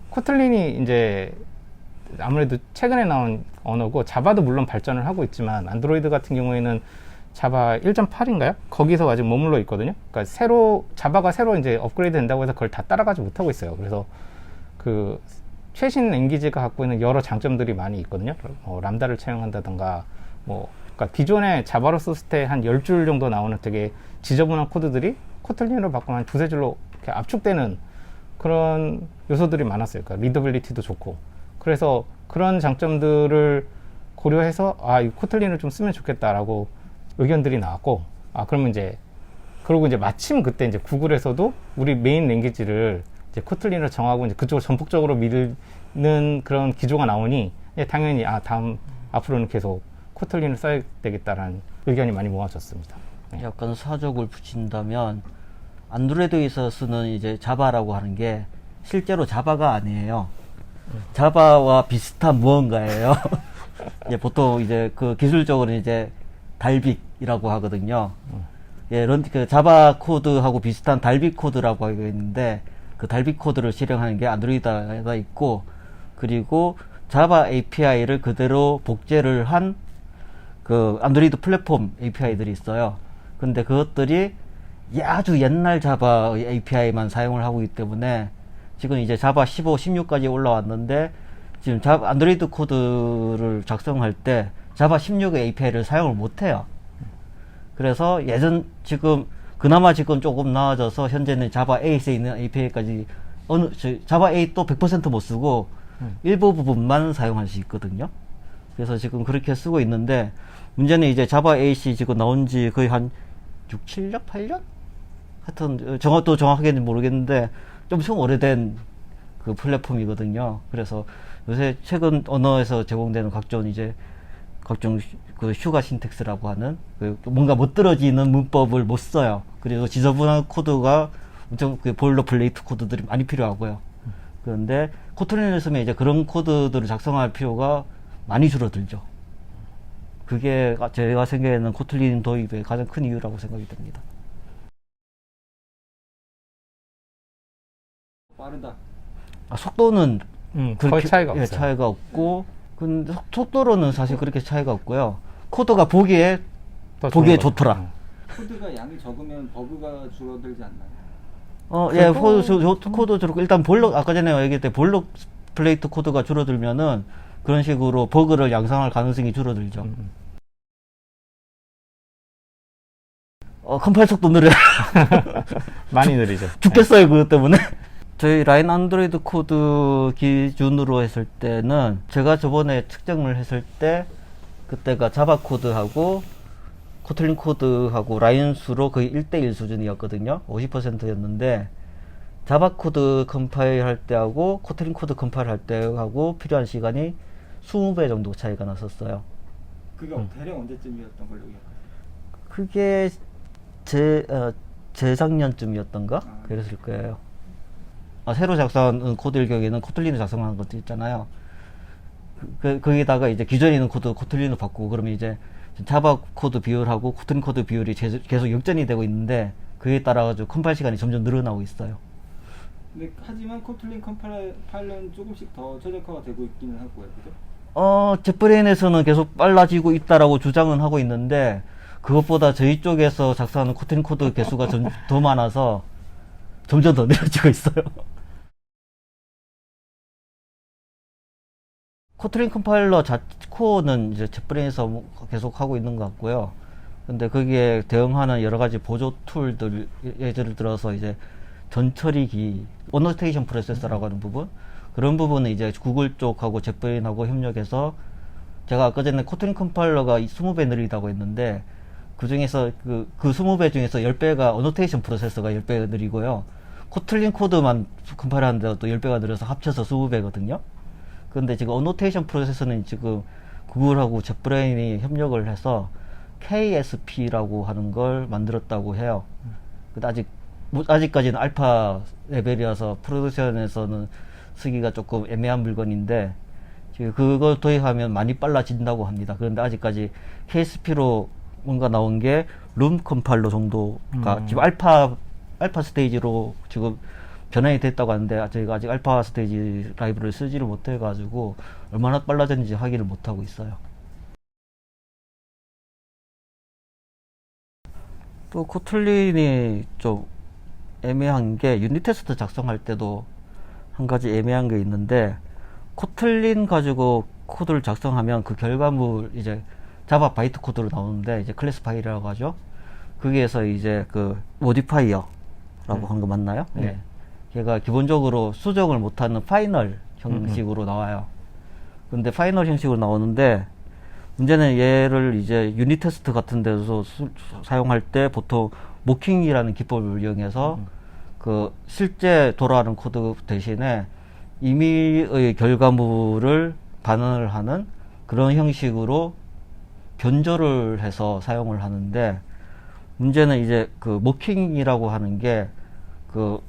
코틀린이 이제 아무래도 최근에 나온 언어고, 자바도 물론 발전을 하고 있지만 안드로이드 같은 경우에는 자바 1.8인가요? 거기서 아직 머물러 있거든요. 그러니까 자바가 새로 이제 업그레이드 된다고 해서 그걸 다 따라가지 못하고 있어요. 그래서 그 최신 랭귀지가 갖고 있는 여러 장점들이 많이 있거든요. 람다를 채용한다던가, 그러니까 기존에 자바로 썼을 때 한 10줄 정도 나오는 되게 지저분한 코드들이 코틀린으로 바꾸면 한 두세 줄로 이렇게 압축되는 그런 요소들이 많았어요. 그러니까 리더빌리티도 좋고. 그래서 그런 장점들을 고려해서 이 코틀린을 좀 쓰면 좋겠다라고 의견들이 나왔고, 그러면 그러고 마침 그때 이제 구글에서도 우리 메인 랭귀지를 이제 코틀린을 정하고 이제 그쪽을 전폭적으로 밀는 그런 기조가 나오니, 당연히 앞으로는 계속 코틀린을 써야 되겠다라는 의견이 많이 모아졌습니다. 네. 약간 사족을 붙인다면, 안드로이드에서 쓰는 이제 자바라고 하는 게 실제로 자바가 아니에요. 자바와 비슷한 무언가예요. 보통 이제 그 기술적으로는 이제 달빅이라고 하거든요. 예, 그 자바 코드하고 비슷한 달빅 코드라고 하고 있는데, 그 달빅 코드를 실행하는 게 안드로이드가 있고, 그리고 자바 API를 그대로 복제를 한 그 안드로이드 플랫폼 API들이 있어요. 근데 그것들이 아주 옛날 자바 API만 사용을 하고 있기 때문에 지금 이제 자바 15, 16까지 올라왔는데, 지금 안드로이드 코드를 작성할 때 자바 16의 API를 사용을 못해요. 그래서 지금 그나마 지금 조금 나아져서 현재는 자바 8에 있는 API까지 자바 8도 100% 못 쓰고 일부 부분만 사용할 수 있거든요. 그래서 지금 그렇게 쓰고 있는데, 문제는 이제 자바 8이 지금 나온 지 거의 한 6, 7년? 8년? 하여튼 또 정확하게는 모르겠는데 좀 오래된 그 플랫폼이거든요. 그래서 요새 최근 언어에서 제공되는 각종 그 슈가 신텍스라고 하는 뭔가 못 떨어지는 문법을 못 써요. 그리고 지저분한 코드가 엄청 보일러플레이트 코드들이 많이 필요하고요. 그런데 코틀린을 쓰면 이제 그런 코드들을 작성할 필요가 많이 줄어들죠. 그게 제가 생각에는 코틀린 도입의 가장 큰 이유라고 생각이 듭니다. 빠르다. 속도는 거의 차이가 없어요. 차이가 없고, 근데 속도로는 사실 그렇게 차이가 없고요. 코드가 보기에 좋더라. 코드가 양이 적으면 버그가 줄어들지 않나요? 예, 코드 줄고, 일단 아까 전에 얘기했을 때 볼록 플레이트 코드가 줄어들면은 그런 식으로 버그를 양상할 가능성이 줄어들죠. 컴파일 속도 느려요. 많이 느리죠. 죽겠어요, 그것 때문에. 저희 라인 안드로이드 코드 기준으로 했을 때는, 제가 저번에 측정을 했을 때 그때가 자바 코드하고 코틀린 코드하고 라인 수로 거의 1대1 수준이었거든요. 50%였는데 자바 코드 컴파일 할 때하고 코틀린 코드 컴파일 할 때하고 필요한 시간이 20배 정도 차이가 났었어요. 그게 대략 언제쯤이었던 걸로 기억하세요? 그게 재작년쯤이었던가? 그랬을 거예요. 새로 작성한 코드일 경우에는 코틀린을 작성하는 것도 있잖아요. 거기다가 이제 기존에 있는 코드 코틀린으로 바꾸고, 그러면 이제 자바 코드 비율하고 코틀린 코드 비율이 계속 역전이 되고 있는데, 그에 따라 가지고 컴파일 시간이 점점 늘어나고 있어요. 근데 하지만 코틀린 컴파일러는 조금씩 더 최적화가 되고 있기는 하고요, 그죠? 젯브레인에서는 계속 빨라지고 있다라고 주장은 하고 있는데, 그것보다 저희 쪽에서 작성하는 코틀린 코드 개수가 더 많아서 점점 더 늘어지고 있어요. 코틀린 컴파일러 코어는 이제 젯브레인에서 계속 하고 있는 것 같고요. 근데 거기에 대응하는 여러 가지 보조 툴들, 예를 들어서 이제 전처리기, 어노테이션 프로세서라고 하는 부분, 그런 부분은 이제 구글 쪽하고 젯브레인하고 협력해서, 제가 아까 전에 코틀린 컴파일러가 20배 느리다고 했는데, 그 중에서 그 20배 중에서 10배가 어노테이션 프로세서가 10배가 느리고요. 코틀린 코드만 컴파일 하는데도 또 10배가 느려서 합쳐서 20배거든요. 그런데 지금 어노테이션 프로세서는 지금 구글하고 젯브레인이 협력을 해서 KSP라고 하는 걸 만들었다고 해요. 근데 아직까지는 알파 레벨이라서 프로덕션에서는 쓰기가 조금 애매한 물건인데, 그걸 도입하면 많이 빨라진다고 합니다. 그런데 아직까지 KSP로 뭔가 나온 게 룸 컴파일러 정도가 지금 알파 스테이지로 지금 변환이 됐다고 하는데 저희가 아직 알파 스테이지 라이브를 쓰지를 못해가지고 얼마나 빨라졌는지 확인을 못하고 있어요. 또 코틀린이 좀 애매한 게 유닛 테스트 작성할 때도 한 가지 애매한 게 있는데, 코틀린 가지고 코드를 작성하면 그 결과물 이제 자바 바이트 코드로 나오는데 이제 클래스 파일이라고 하죠. 거기에서 이제 그 모디파이어라고 하는 거 맞나요? 네. 걔가 기본적으로 수정을 못하는 파이널 형식으로 나와요. 근데 파이널 형식으로 나오는데 문제는 얘를 이제 유닛 테스트 같은 데서 사용할 때 보통 모킹이라는 기법을 이용해서 그 실제 돌아가는 코드 대신에 임의의 결과물을 반환을 하는 그런 형식으로 변조를 해서 사용을 하는데, 문제는 이제 그 모킹이라고 하는 게 그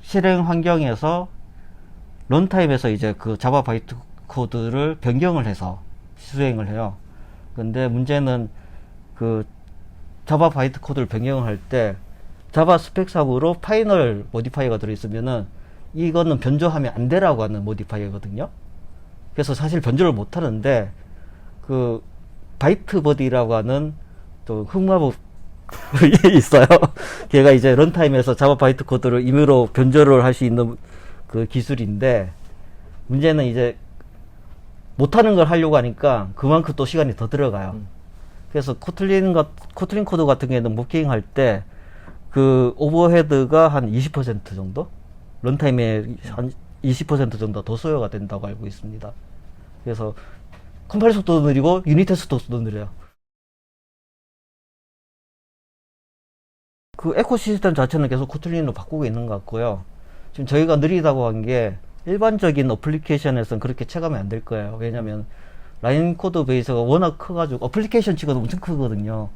실행 환경에서 런타임에서 이제 그 자바 바이트 코드를 변경을 해서 수행을 해요. 근데 문제는 그 자바 바이트 코드를 변경을 할 때 자바 스펙상으로 파이널 모디파이어가 들어있으면은 이거는 변조하면 안 되라고 하는 모디파이어거든요. 그래서 사실 변조를 못 하는데 그 바이트 버디라고 하는 또 흑마법 있어요. 걔가 이제 런타임에서 자바 바이트 코드를 임의로 변조를 할 수 있는 그 기술인데, 문제는 이제 못하는 걸 하려고 하니까 그만큼 또 시간이 더 들어가요. 그래서 코틀린 코드 같은 경우에는 모킹 할 때 그 오버헤드가 한 20% 정도? 런타임에 한 20% 정도 더 소요가 된다고 알고 있습니다. 그래서 컴파일 속도도 느리고 유닛 테스트 속도도 느려요. 그 에코시스템 자체는 계속 코틀린으로 바꾸고 있는 것 같고요. 지금 저희가 느리다고 한 게 일반적인 어플리케이션에서는 그렇게 체감이 안 될 거예요. 왜냐면 라인 코드 베이스가 워낙 커가지고 어플리케이션 치고도 엄청 크거든요.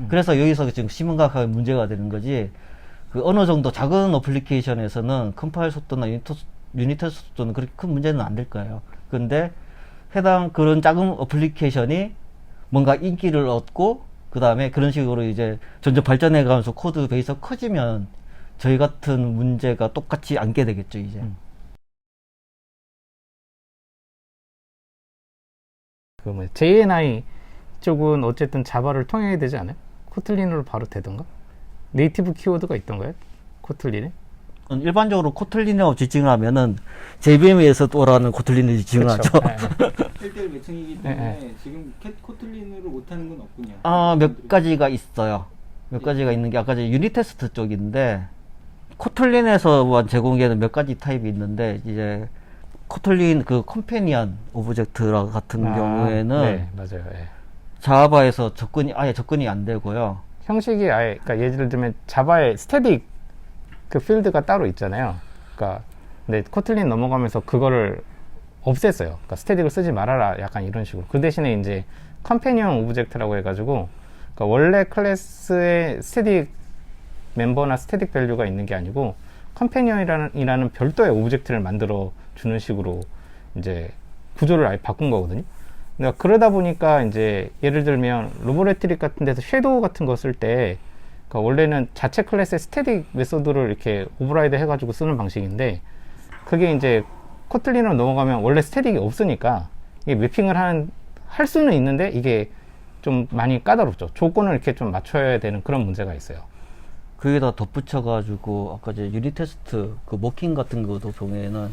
그래서 여기서 지금 심각하게 문제가 되는 거지, 그 어느 정도 작은 어플리케이션에서는 컴파일 속도나 유닛 테스트 속도는 그렇게 큰 문제는 안 될 거예요. 근데 해당 그런 작은 어플리케이션이 뭔가 인기를 얻고 그 다음에 그런 식으로 이제 점점 발전해 가면서 코드 베이스가 커지면 저희 같은 문제가 똑같이 안게 되겠죠, 이제. 그 뭐 JNI 쪽은 어쨌든 자바를 통해야 되지 않아요? 코틀린으로 바로 되던가? 네이티브 키워드가 있던가요? 코틀린에? 일반적으로 코틀린이라고 지칭을 하면은 JVM에서 돌아가는 코틀린을 지칭을 하죠. 1대1 매칭이기 때문에 지금 코틀린으로 못하는 건 없군요. 몇 가지가 있어요. 몇 가지가 있는 게 아까 전 유닛 테스트 쪽인데, 코틀린에서만 제공되는 몇 가지 타입이 있는데, 이제 코틀린 그 컴패니언 오브젝트 같은 경우에는 네, 맞아요. 예. 자바에서 아예 접근이 안 되고요. 형식이 아예, 그러니까 예를 들면 자바의 스태틱 그 필드가 따로 있잖아요. 그러니까 근데 코틀린 넘어가면서 그거를 없앴어요. 그러니까 스태틱을 쓰지 말아라, 약간 이런 식으로. 그 대신에 이제 컴패니언 오브젝트라고 해가지고, 그러니까 원래 클래스에 스태틱 멤버나 스태틱 밸류가 있는 게 아니고 컴패니언이라는 별도의 오브젝트를 만들어 주는 식으로 이제 구조를 아예 바꾼 거거든요. 그러니까 그러다 보니까 이제 예를 들면 로보레트릭 같은 데서 섀도우 같은 거 쓸 때, 그러니까 원래는 자체 클래스의 스태틱 메소드를 이렇게 오버라이드 해가지고 쓰는 방식인데, 그게 이제 코틀린으로 넘어가면 원래 스태틱이 없으니까 이게 매핑을 할 수는 있는데 이게 좀 많이 까다롭죠. 조건을 이렇게 좀 맞춰야 되는 그런 문제가 있어요. 거기다 덧붙여가지고 아까 이제 유닛 테스트 그 모킹 같은 것도 경우에는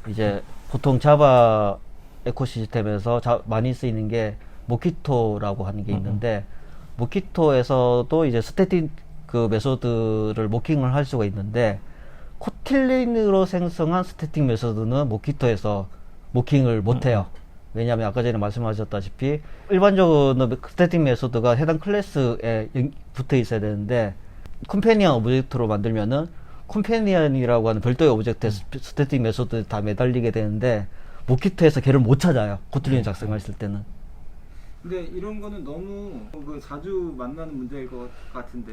이제 보통 자바 에코시스템에서 많이 쓰이는 게 모키토라고 하는 게 있는데, 모키토에서도 이제 스태틱 그 메소드를 모킹을 할 수가 있는데, 코틀린으로 생성한 스태틱 메소드는 모키토에서 모킹을 못해요. 왜냐하면 아까 전에 말씀하셨다시피 일반적으로 스태틱 메소드가 해당 클래스에 붙어 있어야 되는데, 컴패니언 오브젝트로 만들면은 컴패니언이라고 하는 별도의 오브젝트에 스태틱 메소드 다 매달리게 되는데, 모키토에서 걔를 못 찾아요, 코틀린 작성했을 때는. 근데 이런 거는 너무 자주 만나는 문제일 것 같은데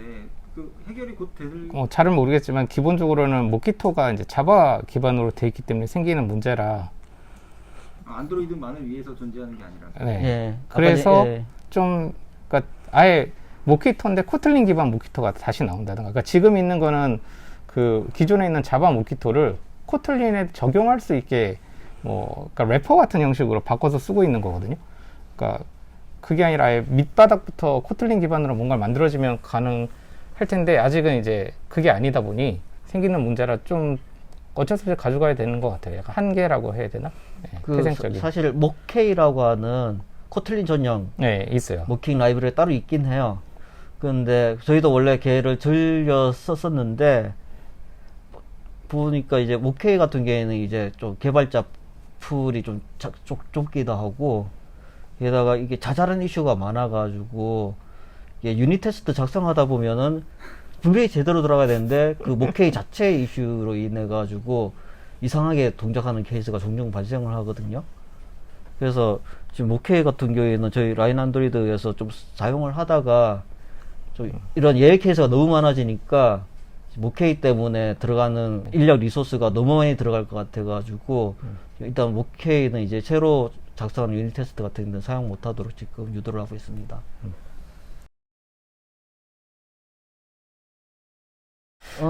그 해결이 곧 될. 잘은 모르겠지만 기본적으로는 모키토가 이제 자바 기반으로 돼 있기 때문에 생기는 문제라. 안드로이드만을 위해서 존재하는 게 아니라. 네. 예. 그래서 예. 좀 그러니까 아예 모키토인데 코틀린 기반 모키토가 다시 나온다든가. 그러니까 지금 있는 거는 그 기존에 있는 자바 모키토를 코틀린에 적용할 수 있게 뭐 그러니까 래퍼 같은 형식으로 바꿔서 쓰고 있는 거거든요. 그러니까 그게 아니라 아예 밑바닥부터 코틀린 기반으로 뭔가를 만들어지면 가능할 텐데 아직은 이제 그게 아니다 보니 생기는 문제라 좀 어쩔 수 없이 가져가야 되는 것 같아요. 약간 한계라고 해야 되나? 네, 태생적인. 사실 모케이라고 하는 코틀린 전용 네, 있어요. 모킹 라이브러리 따로 있긴 해요. 그런데 저희도 원래 걔를 들려 썼었는데 보니까 이제 모케이 같은 경우에는 이제 좀 개발자 풀이 좀 좁기도 하고 게다가 이게 자잘한 이슈가 많아가지고 이게 유닛 테스트 작성하다 보면은 분명히 제대로 들어가야 되는데 그 모케이 자체의 이슈로 인해 가지고 이상하게 동작하는 케이스가 종종 발생을 하거든요. 그래서 지금 모케이 같은 경우에는 저희 라인 안드로이드에서 좀 사용을 하다가 좀 이런 예외 케이스가 너무 많아지니까 모케이 때문에 들어가는 인력 리소스가 너무 많이 들어갈 것 같아 가지고 일단 모케이는 이제 새로 작성하는 유닛 테스트 같은 데는 사용 못하도록 지금 유도를 하고 있습니다.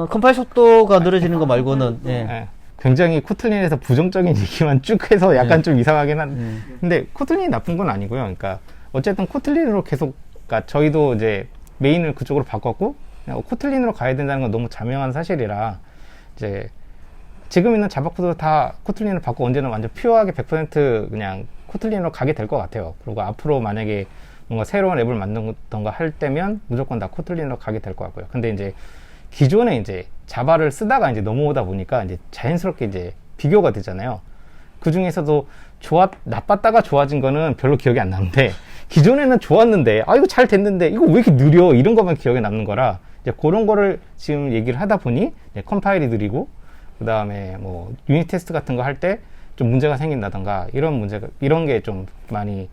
컴파일 속도가 느려지는 거 말고는 예. 네, 굉장히 코틀린에서 부정적인 얘기만 쭉 해서 약간 좀 이상하긴 근데 코틀린이 나쁜 건 아니고요. 그러니까 어쨌든 코틀린으로 계속 그러니까 저희도 이제 메인을 그쪽으로 바꿨고 그냥 코틀린으로 가야 된다는 건 너무 자명한 사실이라 이제 지금 있는 자바 코드도 다 코틀린을 바꾸고 언제는 완전 퓨어하게 100% 그냥 코틀린으로 가게 될 것 같아요. 그리고 앞으로 만약에 뭔가 새로운 앱을 만든던가 할 때면 무조건 다 코틀린으로 가게 될 것 같고요. 근데 이제 기존에 이제 자바를 쓰다가 이제 넘어오다 보니까 이제 자연스럽게 이제 비교가 되잖아요. 그 중에서도 나빴다가 좋아진 거는 별로 기억이 안 나는데, 기존에는 좋았는데, 이거 잘 됐는데, 이거 왜 이렇게 느려? 이런 것만 기억에 남는 거라, 이제 그런 거를 지금 얘기를 하다 보니, 컴파일이 느리고, 그 다음에 뭐, 유닛 테스트 같은 거 할 때 좀 문제가 생긴다던가, 이런 게 좀 많이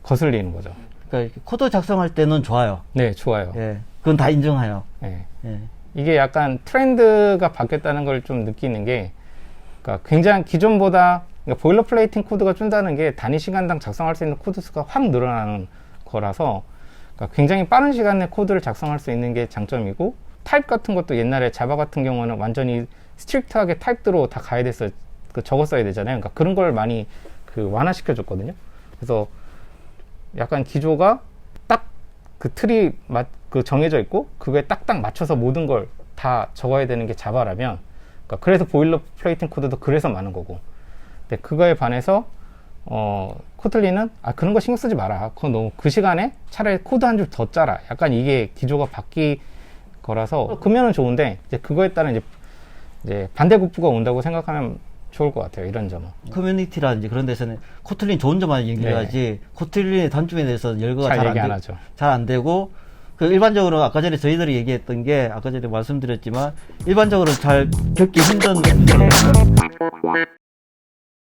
거슬리는 거죠. 그러니까 코드 작성할 때는 좋아요. 네, 좋아요. 예. 그건 다 인정해요. 네. 예. 이게 약간 트렌드가 바뀌었다는 걸 좀 느끼는 게, 그러니까 굉장히 기존보다 그러니까 보일러플레이팅 코드가 준다는 게 단위 시간당 작성할 수 있는 코드 수가 확 늘어나는 거라서, 그러니까 굉장히 빠른 시간에 코드를 작성할 수 있는 게 장점이고, 타입 같은 것도 옛날에 자바 같은 경우는 완전히 스트릭트하게 타입대로 다 가야 됐어요. 적었어야 되잖아요. 그러니까 그런 걸 많이 완화시켜 줬거든요. 그래서 약간 기조가 딱 그 틀이 정해져 있고 그거에 딱딱 맞춰서 모든 걸 다 적어야 되는 게 자바라면, 그러니까 그래서 보일러플레이팅 코드도 그래서 많은 거고, 근데 그거에 반해서 코틀린은 그런 거 신경 쓰지 마라. 그건 너무 그 시간에 차라리 코드 한 줄 더 짜라. 약간 이게 기조가 바뀐 거라서 그러면은 좋은데, 이제 그거에 따른 이제 반대급부가 온다고 생각하면 좋을 것 같아요. 이런 점은. 커뮤니티라든지 그런 데서는 코틀린 좋은 점만 얘기를 하지 코틀린의 단점에 대해서는 열거가 잘 얘기 안 하죠. 잘 안 되고, 그 일반적으로 아까 전에 저희들이 얘기했던 게 아까 전에 말씀드렸지만 일반적으로 잘 겪기 힘든